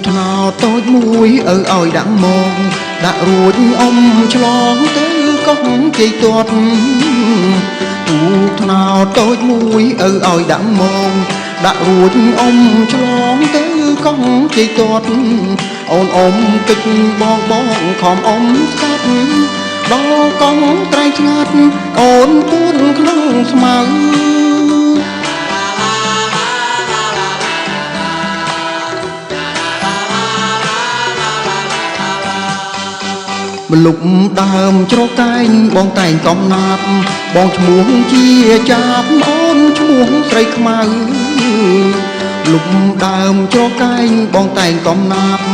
ថ្នោតតូចមួយឲ្យដាក់មកដាក់រួចអ៊ំឆ្លងទៅកោះជ័យទាត់ទូកថ្នោតតូចមួយឲ្យដាក់មកដាក់រួចអ៊ំឆ្លងទៅកោះជ័យទាត់អូនអ៊ំទឹកបងខំអ៊ំស្កាត់ដល់កោះត្រៃឆ្ងាត់អូនពួនក្នុងស្មៅមលុបដើមជ្រកែងបងតែងកំណាប់បងឈ្មោះជាចាប់អូនឈ្មោះស្រីខ្មៅលុបដើមជ្រកែងបងតែងកំណាប់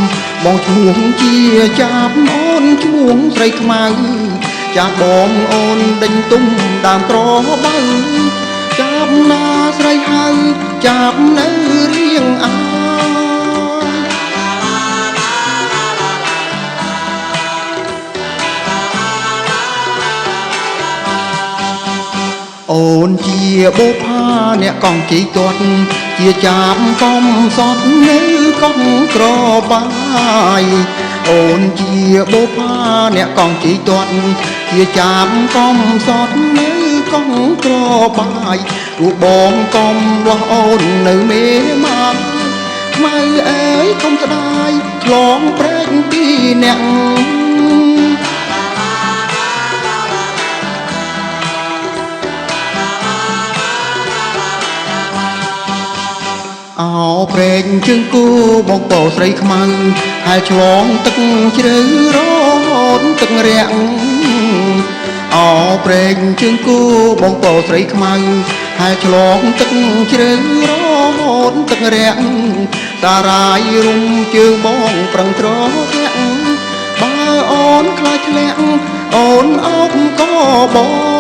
បងឈ្មោះជាចាប់អូនឈ្មោះស្រីខ្មៅចាប់បងអូនដេញទុំដើមក្របៅចាប់ណាស្រីហៅចាប់នៅរៀងអាអូនជាបុផាអ្នកកងជ័យទាត់ជាចាប់កំសត់នៅកងក្របាយអូនជាបុផាអ្នកកងជ័យទាត់ជាចាប់កំសត់នៅកងក្របាយរូបបងកំលោះអូននៅមេម៉ាខ្មៅអើយកុំស្ដាយឆ្លងព្រែកពីអ្នកអោព្រែកជើងគូបងពោស្រីខ្មៅហើយឆ្លងទឹកជ្រៅរហូតទឹករាក់អោព្រែកជើងគូបងពោស្រីខ្មៅហើយឆ្លងទឹកជ្រៅរហូតទឹករាក់តារាយរុំជើងបងប្រឹងត្រធាក់បើអូនខ្លាចធ្លាក់អូនអោបក៏បង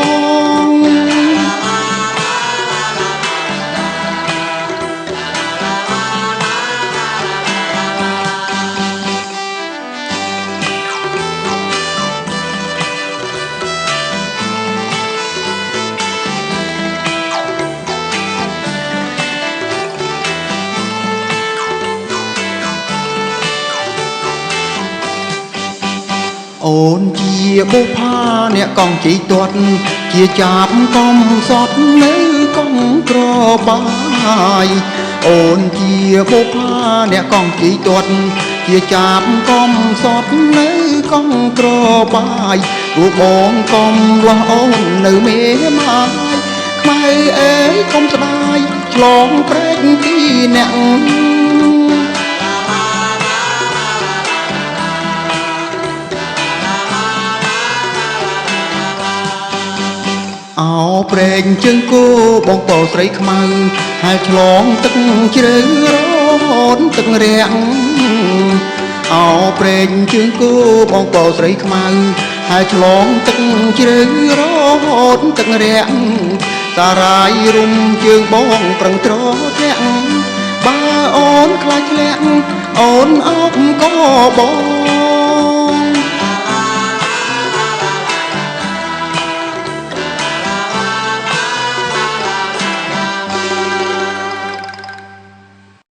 អូនជាបុផាអ្នកកងជ័យទាត់ជាចាប់កំសត់នៅកងក្របាយអូនជាបុផាអ្នកកងជ័យទាត់ជាចាប់កំសត់នៅកងក្របាយរូបបងកំលោះអូននៅមេម៉ាយខ្មៅអើយកុំស្ដាយឆ្លងព្រែកពីអ្នកអោព្រែកជើងគូបងពោស្រីខ្មៅហើយឆ្លងទឹកជ្រៅរហូតទឹករាក់អោព្រែកជើងគូបងពោស្រីខ្មៅហើយឆ្លងទឹកជ្រៅរហូតទឹករាក់តារាយរុំជើងបងប្រឹងត្រធាក់បើអូនខ្លាចធ្លាក់អូនអោបក៏បង